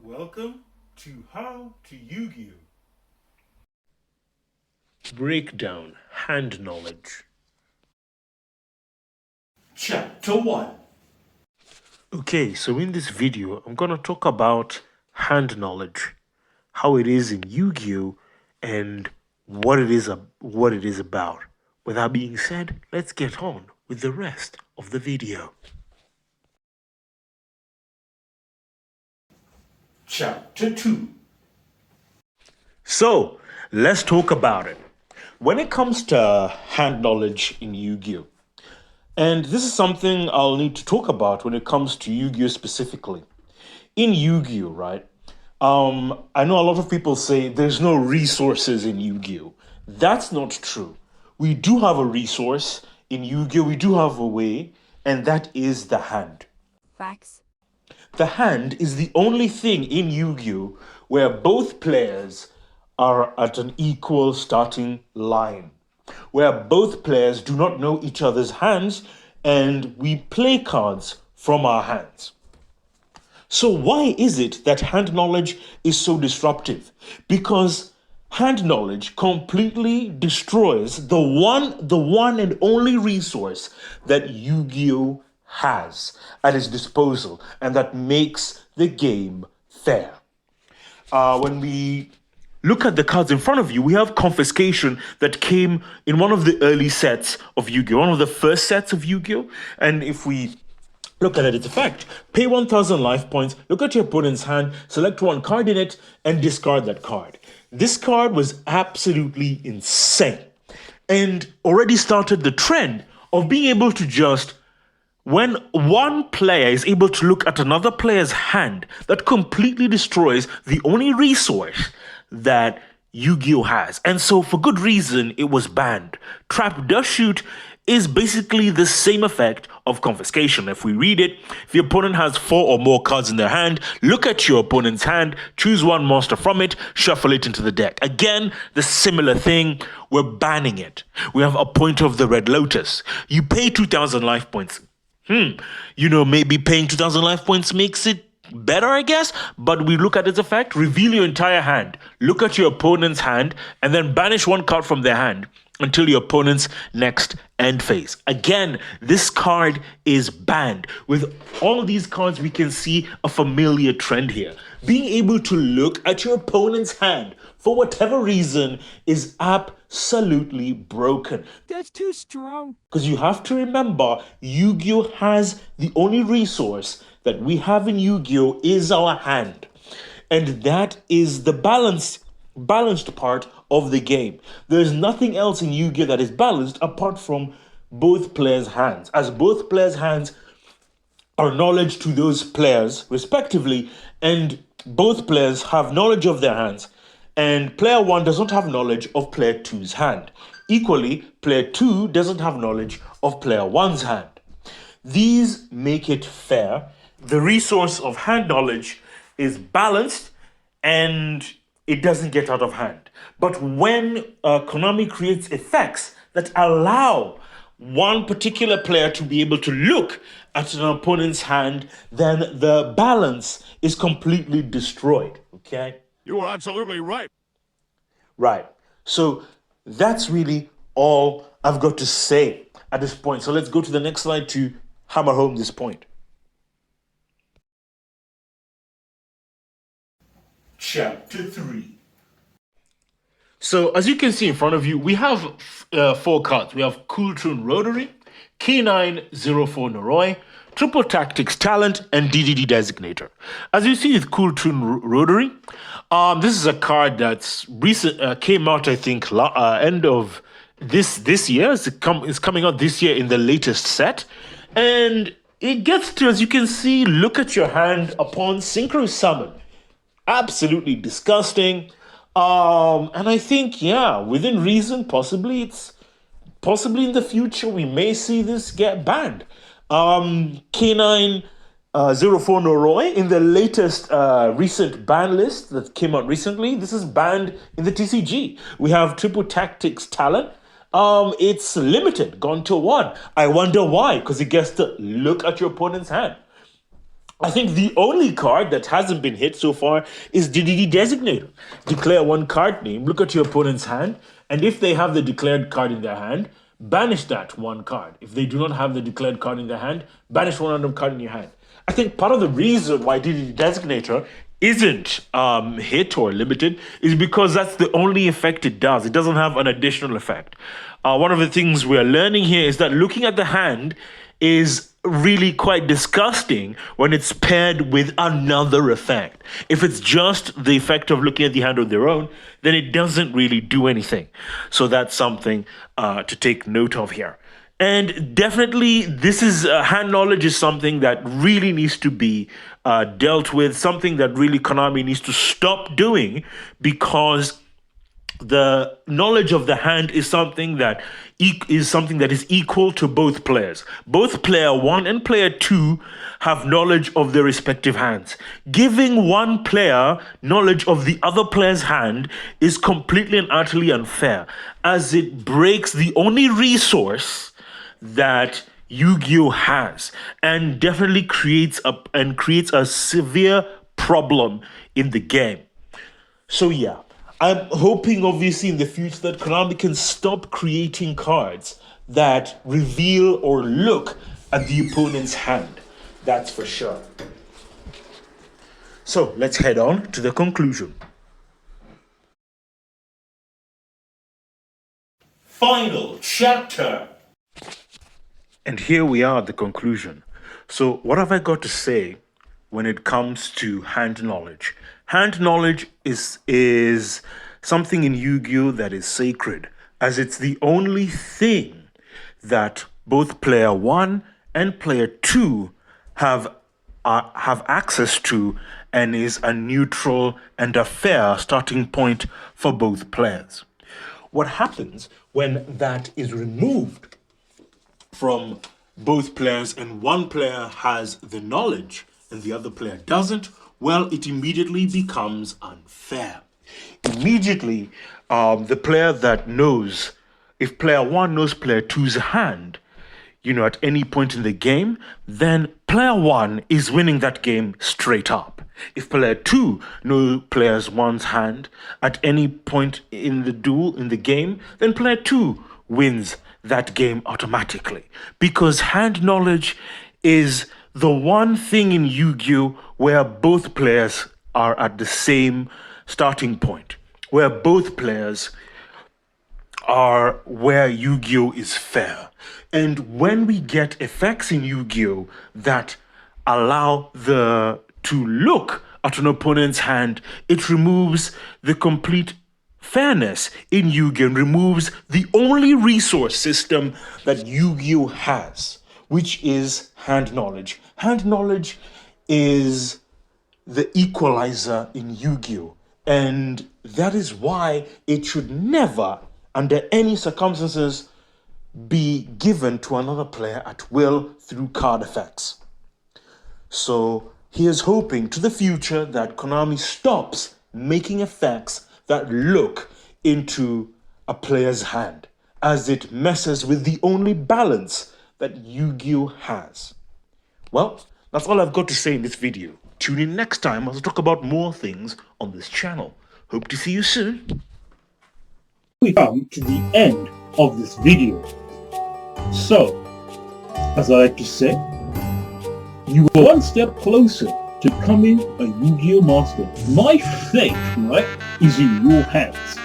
Welcome to How to Yu-Gi-Oh! Breakdown hand knowledge. Chapter 1. Okay, so in this video, I'm gonna talk about hand knowledge, how it is in Yu-Gi-Oh, and what it is about. With that being said, let's get on with the rest of the video. Chapter 2. So let's talk about it. When it comes to hand knowledge in Yu-Gi-Oh, and this is something I'll need to talk about when it comes to Yu-Gi-Oh specifically. In Yu-Gi-Oh, right? I know a lot of people say there's no resources in Yu-Gi-Oh. That's not true. We do have a resource in Yu-Gi-Oh. We do have a way, and that is the hand. Facts. The hand is the only thing in Yu-Gi-Oh where both players are at an equal starting line, where both players do not know each other's hands and we play cards from our hands. So why is it that hand knowledge is so disruptive? Because hand knowledge completely destroys the one and only resource that Yu-Gi-Oh has at its disposal and that makes the game fair. When we look at the cards in front of you, we have Confiscation that came in one of the early sets of Yu-Gi-Oh, one of the first sets of Yu-Gi-Oh. And if we look at its effect, pay 1,000 life points, look at your opponent's hand, select one card in it, and discard that card. This card was absolutely insane and already started the trend of being able to just, when one player is able to look at another player's hand, that completely destroys the only resource that Yu-Gi-Oh has. And so for good reason, it was banned. Trap Does Shoot is basically the same effect of Confiscation. If we read it, if the opponent has 4 or more cards in their hand, look at your opponent's hand, choose one monster from it, shuffle it into the deck. Again, the similar thing, we're banning it. We have a Pointer of the Red Lotus. You pay 2,000 life points. Maybe paying 2,000 life points makes it better, I guess, but we look at its effect, reveal your entire hand, look at your opponent's hand, and then banish one card from their hand until your opponent's next end phase. Again, this card is banned. With all of these cards, we can see a familiar trend here. Being able to look at your opponent's hand for whatever reason is absolutely broken. That's too strong. Because you have to remember, Yu-Gi-Oh has the only resource that we have in Yu-Gi-Oh is our hand. And that is the balanced part of the game. There's nothing else in Yu-Gi-Oh that is balanced apart from both players' hands. As both players' hands are knowledge to those players respectively, and both players have knowledge of their hands, and player 1 does not have knowledge of player 2's hand. Equally, player 2 doesn't have knowledge of player 1's hand. These make it fair. The resource of hand knowledge is balanced and it doesn't get out of hand. But when Konami creates effects that allow one particular player to be able to look at an opponent's hand, then the balance is completely destroyed, okay? You are absolutely right. Right. So that's really all I've got to say at this point. So let's go to the next slide to hammer home this point. Chapter 3. So as you can see in front of you, we have 4 cards. We have Cool Tune Rotary, K904 Noroi, Triple Tactics Talent, and DDD Designator. As you see with Cool Tune Rotary, this is a card that's came out, I think, end of this year. It's coming out this year in the latest set. And it gets to, as you can see, look at your hand upon Synchro Summon. Absolutely disgusting. And I think, within reason, possibly in the future we may see this get banned. K904 Noroi in the latest recent ban list that came out recently. This is banned in the TCG. We have Triple Tactics Talent. It's limited, gone to 1. I wonder why, because it gets to look at your opponent's hand. I think the only card that hasn't been hit so far is DDD Designator. Declare one card name, look at your opponent's hand, and if they have the declared card in their hand, banish that one card. If they do not have the declared card in their hand, banish one random card in your hand. I think part of the reason why DDD Designator isn't hit or limited is because that's the only effect it does. It doesn't have an additional effect. One of the things we're learning here is that looking at the hand is really quite disgusting when it's paired with another effect. If it's just the effect of looking at the hand on their own, then it doesn't really do anything. So that's something to take note of here. And definitely, this is hand knowledge is something that really needs to be dealt with, something that really Konami needs to stop doing, because the knowledge of the hand is something that is equal to both players. Both player 1 and player 2 have knowledge of their respective hands. Giving one player knowledge of the other player's hand is completely and utterly unfair, as it breaks the only resource that Yu-Gi-Oh has, and definitely creates a severe problem in the game. So yeah, I'm hoping obviously in the future that Konami can stop creating cards that reveal or look at the opponent's hand. That's for sure. So let's head on to the conclusion. Final chapter. And here we are at the conclusion. So what have I got to say when it comes to hand knowledge? Hand knowledge is something in Yu-Gi-Oh that is sacred, as it's the only thing that both player 1 and player 2 have access to, and is a neutral and a fair starting point for both players. What happens when that is removed from both players and one player has the knowledge and the other player doesn't? Well, it immediately becomes unfair. Immediately, the player that knows, if player 1 knows player 2's hand, at any point in the game, then player 1 is winning that game straight up. If player 2 knows player 1's hand at any point in the duel, in the game, then player 2 wins that game automatically. Because hand knowledge is the one thing in Yu-Gi-Oh where both players are at the same starting point, where both players are where Yu-Gi-Oh is fair. And when we get effects in Yu-Gi-Oh that allow to look at an opponent's hand, it removes the complete fairness in Yu-Gi-Oh and removes the only resource system that Yu-Gi-Oh has, which is hand knowledge. Hand knowledge is the equalizer in Yu-Gi-Oh, and that is why it should never, under any circumstances, be given to another player at will through card effects. So here's hoping to the future that Konami stops making effects that look into a player's hand, as it messes with the only balance that Yu-Gi-Oh has. Well, that's all I've got to say in this video. Tune in next time as I talk about more things on this channel. Hope to see you soon. We come to the end of this video. So, as I like to say, you are one step closer to becoming a Yu-Gi-Oh master. My fate, right, is in your hands.